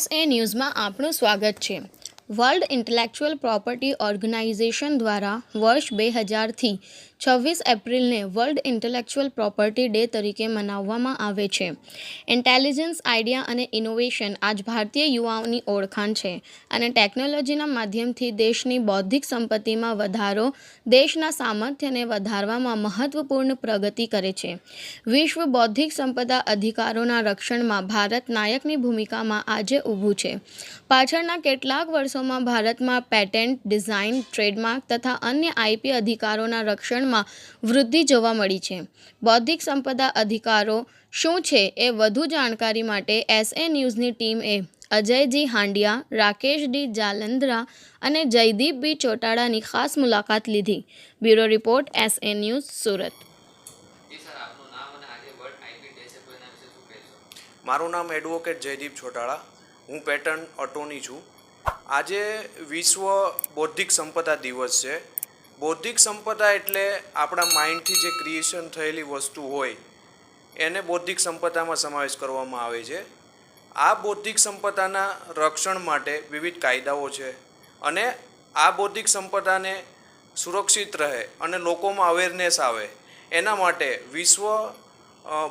SA ન્યૂઝમાં આપનું સ્વાગત છે. વર્લ્ડ ઇન્ટેલેક્ચુઅલ પ્રોપર્ટી ઓર્ગેનાઇઝેશન દ્વારા વર્ષ 2000થી 26 એપ્રિલને વર્લ્ડ ઇન્ટેલેક્ચુઅલ પ્રોપર્ટી ડે તરીકે મનાવવામાં આવે છે. ઇન્ટેલિજન્સ, આઈડિયા અને ઇનોવેશન આજ ભારતીય યુવાઓની ઓળખાણ છે અને ટેકનોલોજીના માધ્યમથી દેશની બૌદ્ધિક સંપત્તિમાં વધારો, દેશના સામર્થ્યને વધારવામાં મહત્વપૂર્ણ પ્રગતિ કરે છે. વિશ્વ બૌદ્ધિક સંપદા અધિકારોના રક્ષણમાં ભારત નાયકની ભૂમિકામાં આજે ઊભું છે. પાછળના કેટલાક વર્ષોમાં ભારતમાં પેટેન્ટ, ડિઝાઇન, ટ્રેડમાર્ક તથા અન્ય IP અધિકારોના રક્ષણમાં વૃદ્ધિ જોવા મળી છે. બૌદ્ધિક સંપદા અધિકારો શું છે એ વધુ જાણકારી માટે SA ન્યૂઝની ટીમએ અજયજી હાંડિયા, રાકેશ ડી જાલંધરા અને જયદીપ બી ચોટાડાની ખાસ મુલાકાત લીધી. Bureau report, SA news, Surat. મારું નામ એડવોકેટ જયદીપ ચોટાડા. હું પેટર્ન અટોર્ની છું. આજે વિશ્વ બૌદ્ધિક સંપદા દિવસ છે. બૌદ્ધિક સંપદા એટલે આપણા માઇન્ડથી જે ક્રિએશન થયેલી વસ્તુ હોય એને બૌદ્ધિક સંપદામાં સમાવેશ કરવામાં આવે છે. આ બૌદ્ધિક સંપદાના રક્ષણ માટે વિવિધ કાયદાઓ છે અને આ બૌદ્ધિક સંપદાને સુરક્ષિત રહે અને લોકોમાં અવેરનેસ આવે એના માટે વિશ્વ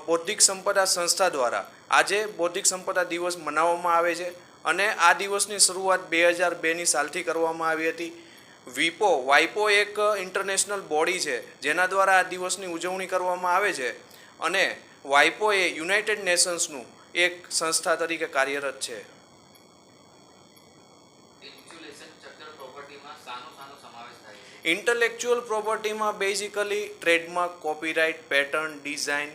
બૌદ્ધિક સંપદા સંસ્થા દ્વારા આજે બૌદ્ધિક સંપદા દિવસ મનાવવામાં આવે છે અને આ દિવસની શરૂઆત 2002ની સાલથી કરવામાં આવી હતી. વાઇપો એક ઇન્ટરનેશનલ બોડી છે જેના દ્વારા આ દિવસની ઉજવણી કરવામાં આવે છે અને વાઇપો એ યુનાઇટેડ નેશન્સનું એક સંસ્થા તરીકે કાર્યરત છે. ઇન્ટેલેક્ચુઅલ પ્રોપર્ટીમાં basically trademark, copyright, patent, design,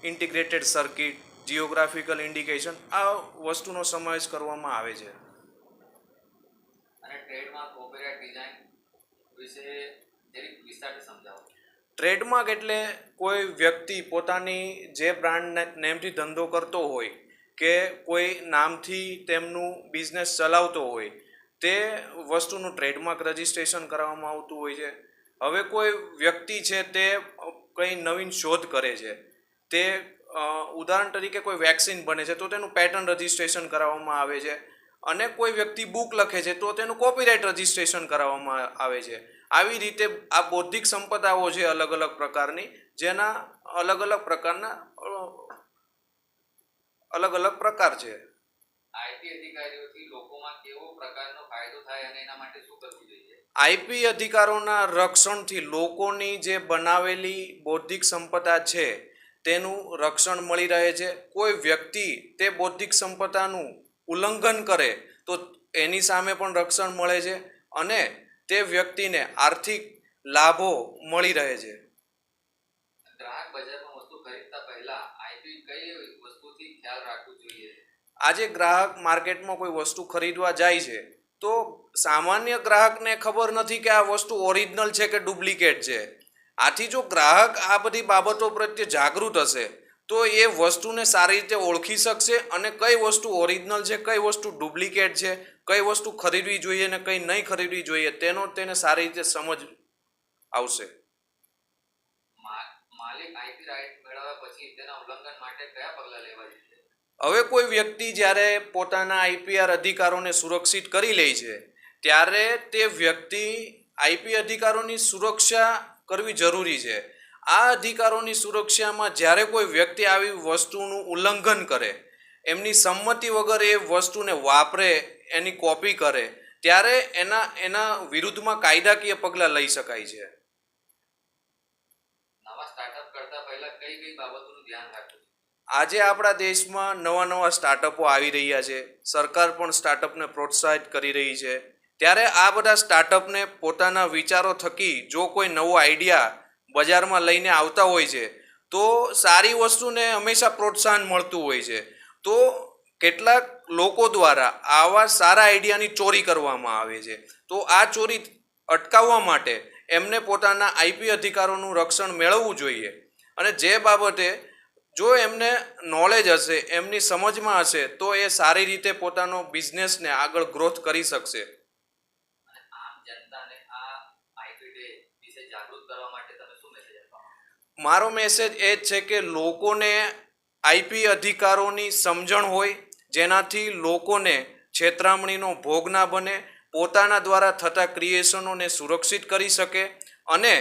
integrated circuit, geographical indication આ વસ્તુનો સમાવેશ કરવામાં આવે છે. ટ્રેડમાર્ક એટલે કોઈ વ્યક્તિ પોતાની જે બ્રાન્ડ નેમથી ધંધો કરતો હોય કે કોઈ નામથી તેમનું બિઝનેસ ચલાવતો હોય તે વસ્તુનું ટ્રેડમાર્ક રજિસ્ટ્રેશન કરવામાં આવતું હોય છે. હવે કોઈ વ્યક્તિ છે તે કંઈ નવીન શોધ કરે છે, તે ઉદાહરણ તરીકે કોઈ વેક્સિન બને છે તો તેનું પેટર્ન રજિસ્ટ્રેશન કરાવવામાં આવે છે અને કોઈ વ્યક્તિ બુક લખે છે તો તેનું કોપીરાઇટ રજિસ્ટ્રેશન કરાવવામાં આવે છે. આવી રીતે આ બૌદ્ધિક સંપદાઓ છે અલગ અલગ પ્રકારની, જેના અલગ અલગ પ્રકારના અલગ અલગ પ્રકાર છે. IP અધિકારોના રક્ષણથી લોકોની જે બનાવેલી બૌદ્ધિક સંપદા છે તેનું રક્ષણ મળી રહે છે. કોઈ વ્યક્તિ તે બૌદ્ધિક સંપદાનું ઉલ્લંઘન કરે તો એની સામે પણ રક્ષણ મળે છે અને તે વ્યક્તિને આર્થિક લાભો મળી રહે છે. આજે ગ્રાહક માર્કેટમાં કોઈ વસ્તુ ખરીદવા જાય છે તો સામાન્ય ગ્રાહકને ખબર નથી કે આ વસ્તુ ઓરિજિનલ છે કે ડુપ્લિકેટ છે. આથી જો ગ્રાહક આ બધી બાબતો પ્રત્યે જાગૃત હશે તો એ વસ્તુને સારી રીતે ઓળખી શકશે અને કઈ વસ્તુ ઓરિજિનલ છે, કઈ વસ્તુ ડુપ્લિકેટ છે, કઈ વસ્તુ ખરીદવી જોઈએ ને કઈ નહીં ખરીદવી જોઈએ તેને સારી રીતે સમજ આવશે. હવે કોઈ વ્યક્તિ જ્યારે પોતાના IPR અધિકારોને સુરક્ષિત કરી લે છે ત્યારે તે વ્યક્તિ IP અધિકારોની સુરક્ષા કરવી જરૂરી છે. આ અધિકારોની સુરક્ષામાં જ્યારે કોઈ વ્યક્તિ આવી વસ્તુનું ઉલ્લંઘન કરે, એમની સંમતિ વગર એ વસ્તુને વાપરે, એની કોપી કરે ત્યારે એના વિરુદ્ધમાં કાયદાકીય પગલાં લઈ શકાય છે. આજે આપણા દેશમાં નવા સ્ટાર્ટઅપો આવી રહ્યા છે. સરકાર પણ સ્ટાર્ટઅપને પ્રોત્સાહિત કરી રહી છે. ત્યારે આ બધા સ્ટાર્ટઅપને પોતાના વિચારો થકી જો કોઈ નવો આઈડિયા બજારમાં લઈને આવતા હોય છે તો સારી વસ્તુને હંમેશા પ્રોત્સાહન મળતું હોય છે. તો કેટલાક લોકો દ્વારા આવા સારા આઈડિયાની ચોરી કરવામાં આવે છે. તો આ ચોરી અટકાવવા માટે એમને પોતાના IP અધિકારોનું રક્ષણ મેળવવું જોઈએ અને જે બાબતે જો એમને નોલેજ હશે, એમની સમજમાં હશે તો એ સારી રીતે પોતાનો બિઝનેસને આગળ ગ્રોથ કરી શકશે. મારો મેસેજ એ જ છે કે લોકોને IP અધિકારોની સમજણ હોય, જેનાથી લોકોને છેતરામણીનો ભોગ ના બને, પોતાના દ્વારા થતા ક્રિએશનોને સુરક્ષિત કરી શકે અને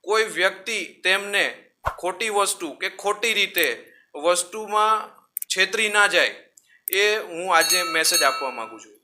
કોઈ વ્યક્તિ તેમને ખોટી વસ્તુ કે ખોટી રીતે વસ્તુમાં છેતરી ના જાય, એ હું આજે મેસેજ આપવા માગું છું.